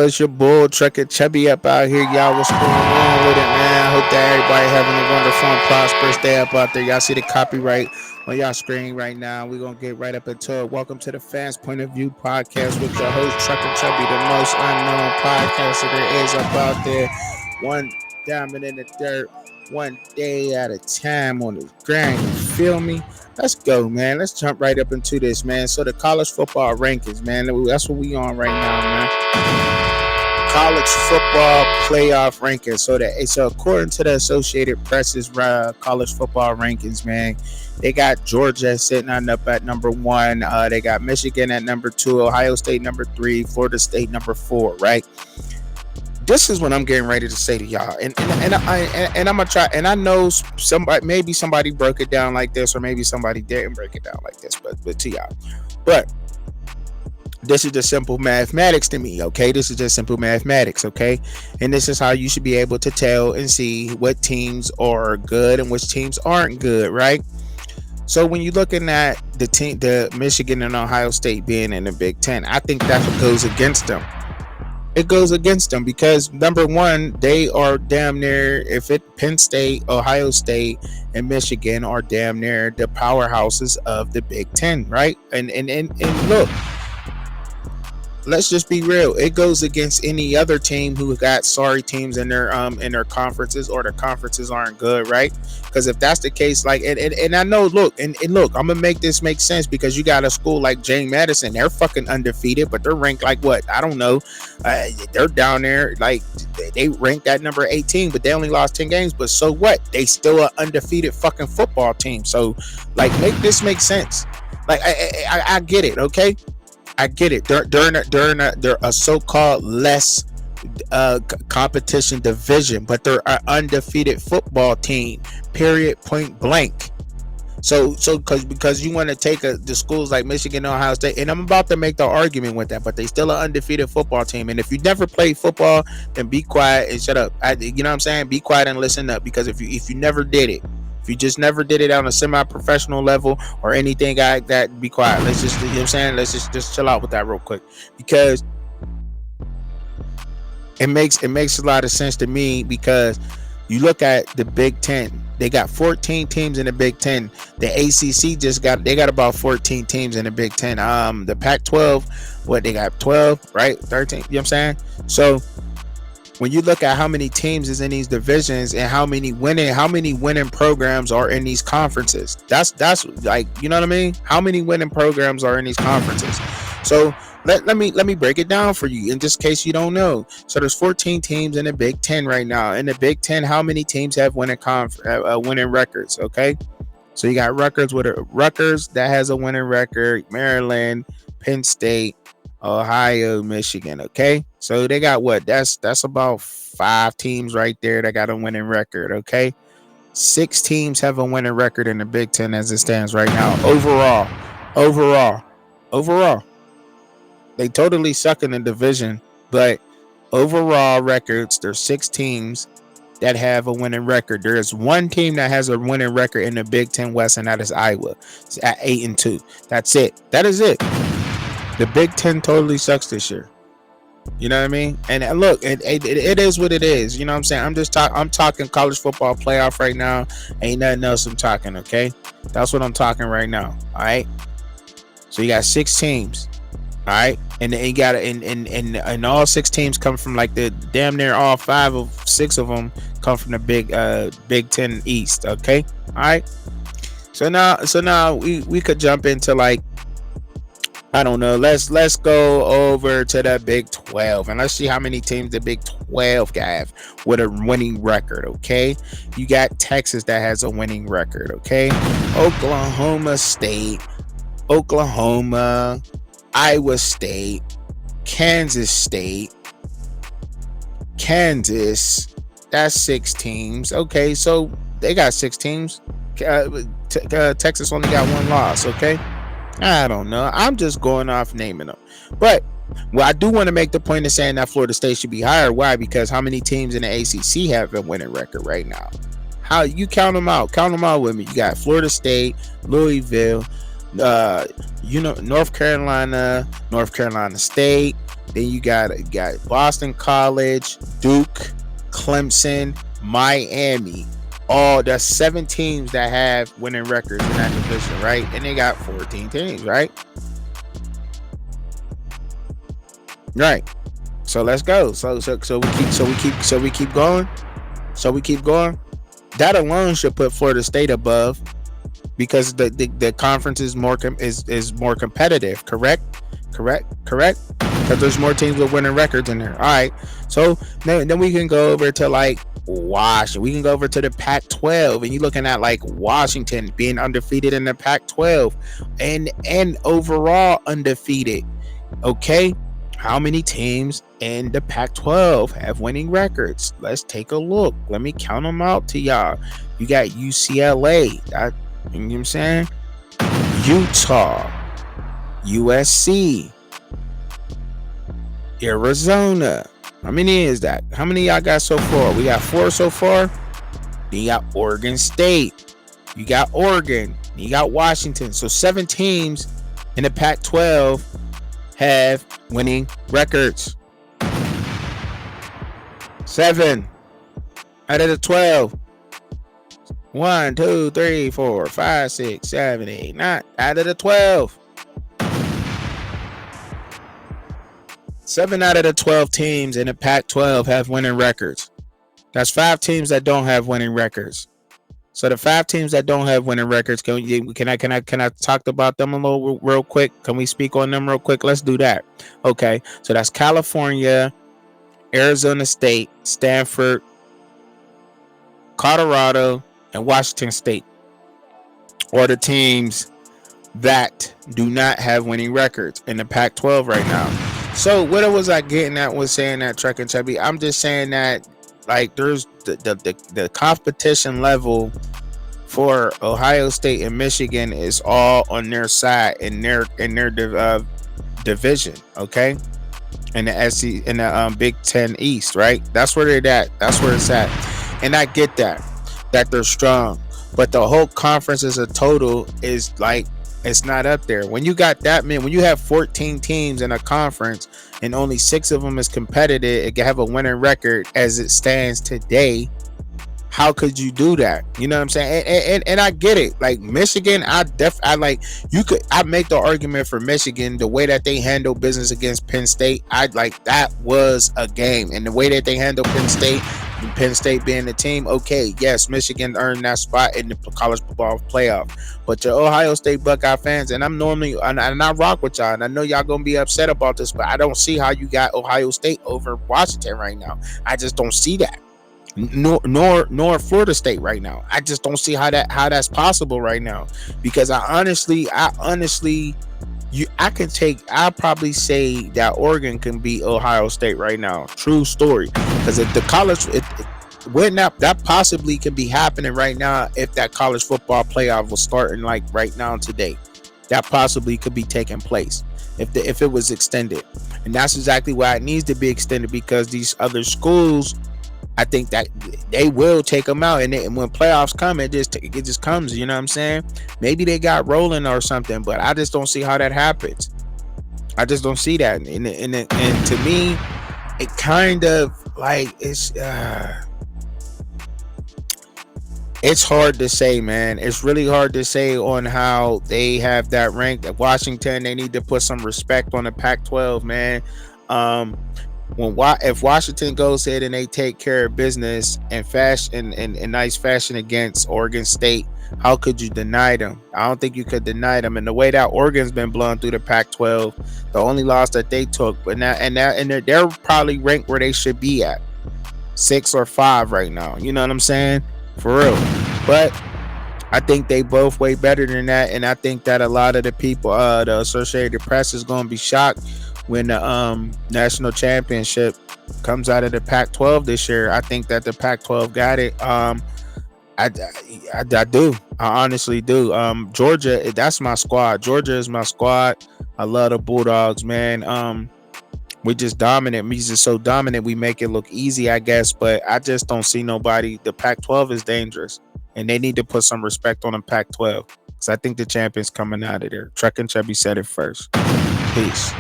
It's your bull Truckin Chubbzy up out here. Y'all, what's going on with it, man? Hope that everybody having a wonderful and prosperous day up out there. Y'all see the copyright on y'all screen right now. We're gonna get right up into it. Welcome to the Fans Point of View podcast with your host Truckin Chubbzy, the most unknown podcaster there is up out there. One diamond in the dirt, one day at a time on the grind. You feel me? Let's go, man. Let's jump right up into this, man. So the college football rankings, man. That's what we on right now, man. College football playoff rankings. So according to the Associated Press's college football rankings, man, they got Georgia sitting up at number 1. They got Michigan at number 2, Ohio State number 3, Florida State number 4. Right. This is what I'm getting ready to say to y'all, and I'm gonna try. And I know maybe somebody broke it down like this, or maybe somebody didn't break it down like this, but to y'all, but this is just simple mathematics to me, okay? This is just simple mathematics, okay? And this is how you should be able to tell and see what teams are good and which teams aren't good, right? So when you're looking at the Michigan and Ohio State being in the Big Ten, I think that's what goes against them. It goes against them because number one, they are damn near, Penn State, Ohio State, and Michigan are damn near the powerhouses of the Big Ten, right? And look, let's just be real. It goes against any other team who got sorry teams in their conferences, or their conferences aren't good, right? Because if that's the case, like, and I know, look, and look, I'm gonna make this make sense because you got a school like James Madison, they're fucking undefeated, but they're ranked like what? I don't know. They're down there, like they ranked at number 18, but they only lost 10 games. But so what? They still an undefeated fucking football team. So, like, make this make sense. Like, I get it, okay? I get it. They're a so-called less competition division, but they're an undefeated football team. Period. Point blank. So because you want to take the schools like Michigan, Ohio State, and I'm about to make the argument with that, but they still an undefeated football team. And if you never played football, then be quiet and shut up. You know what I'm saying? Be quiet and listen up, because if you never did it. If you just never did it on a semi-professional level or anything like that, be quiet. Let's just, you know what I'm saying? Let's just chill out with that real quick, because it makes a lot of sense to me. Because you look at the Big Ten, they got 14 teams in the Big Ten. The ACC they got about 14 teams in the Big Ten. The Pac-12, they got 12, right? 13. You know what I'm saying? So when you look at how many teams is in these divisions and how many winning programs are in these conferences, that's like, you know what I mean? How many winning programs are in these conferences? So let me break it down for you in just case you don't know. So there's 14 teams in the Big Ten right now. In the Big Ten, how many teams have winning records? Okay, so you got Rutgers that has a winning record, Maryland, Penn State, Ohio, Michigan. Okay, so they got what? That's about 5 teams right there that got a winning record. Okay, 6 teams have a winning record in the Big Ten as it stands right now. Overall, they totally suck in the division, but overall records, there's 6 teams that have a winning record. There is 1 team that has a winning record in the Big Ten West, and that is Iowa. It's at 8-2. That's it. That is it. The Big Ten totally sucks this year. You know what I mean? And look, it is what it is. You know what I'm saying? I'm talking college football playoff right now. Ain't nothing else I'm talking, okay? That's what I'm talking right now. All right. So you got 6 teams. All right. And then you got and all 6 teams come from, like, the damn near all 6 of them come from the Big Ten East. Okay. All right. So now we could jump into, like, I don't know. Let's go over to the Big 12 and let's see how many teams the Big 12 have with a winning record. Okay, you got Texas that has a winning record. Okay, Oklahoma State, Oklahoma, Iowa State, Kansas State, Kansas. That's 6 teams. Okay, so they got 6 teams. Texas only got 1 loss. Okay. I don't know. I'm just going off naming them. But I do want to make the point of saying that Florida State should be higher. Why? Because how many teams in the ACC have a winning record right now? How you count them out? Count them out with me. You got Florida State, Louisville, uh North Carolina, North Carolina State. Then you got Boston College, Duke, Clemson, Miami. All that's 7 teams that have winning records in that division, right? And they got 14 teams, right? Right. So let's go. So we keep going. So we keep going. That alone should put Florida State above because the conference is is more competitive. Correct. Because there's more teams with winning records in there. All right. So then we can go over to like Washington. We can go over to the Pac-12, and you're looking at like Washington being undefeated in the Pac-12, and overall undefeated. Okay. How many teams in the Pac-12 have winning records? Let's take a look. Let me count them out to y'all. You got UCLA. You know what I'm saying? Utah, USC, Arizona. How many is that? How many y'all got so far? We got 4 so far. Then you got Oregon State. You got Oregon. You got Washington. So 7 teams in the Pac-12 have winning records. 7 out of the 12. 1, 2, 3, 4, 5, 6, 7, 8, 9 out of the 12. 7 out of the 12 teams in the Pac-12 have winning records. That's 5 teams that don't have winning records. So the 5 teams that don't have winning records, can I talk about them a little real quick? Can we speak on them real quick? Let's do that. Okay, so that's California, Arizona State, Stanford, Colorado, and Washington State, or the teams that do not have winning records in the Pac-12 right now. So what was I getting at with saying that, Truckin Chubbzy? I'm just saying that like there's the competition level for Ohio State and Michigan is all on their side in their division, okay? In the SC in the Big Ten East, right? That's where they're at. That's where it's at, and I get that they're strong, but the whole conference as a total is like it's not up there. When you got that many, when you have 14 teams in a conference and only 6 of them is competitive, it can have a winning record as it stands today. How could you do that? You know what I'm saying? And I get it. Like Michigan, I make the argument for Michigan, the way that they handle business against Penn State. I like that was a game, and the way that they handle Penn State being the team. Okay, yes, Michigan earned that spot in the college football playoff. But your Ohio State Buckeye fans, and I rock with y'all, and I know y'all gonna be upset about this, but I don't see how you got Ohio State over Washington right now. I just don't see that. Nor Florida State right now. I just don't see how that's possible right now, because I honestly I'll probably say that Oregon can beat Ohio State right now. True story. Because if the college that possibly can be happening right now if that college football playoff was starting like right now today. That possibly could be taking place if it was extended. And that's exactly why it needs to be extended, because these other schools, I think that they will take them out, and when playoffs come, it just comes. You know what I'm saying? Maybe they got rolling or something, but I just don't see how that happens. I just don't see that, and to me, it kind of like it's hard to say, man. It's really hard to say on how they have that ranked. At Washington, they need to put some respect on the Pac-12, man. If Washington goes ahead and they take care of business and in nice fashion against Oregon State, how could you deny them? I don't think you could deny them. And the way that Oregon's been blown through the Pac-12, the only loss that they took, but now they're probably ranked where they should be at, 6 or 5 right now. You know what I'm saying? For real. But I think they both way better than that, and I think that a lot of the people, the Associated Press, is going to be shocked when the national championship comes out of the Pac-12 this year. I think that the Pac-12 got it. I do. I honestly do. Georgia, that's my squad. Georgia is my squad. I love the Bulldogs, man. We just dominant. We just so dominant. We make it look easy, I guess. But I just don't see nobody. The Pac-12 is dangerous, and they need to put some respect on the Pac-12. because I think the champion's coming out of there. Truckin Chubbzy said it first. Peace.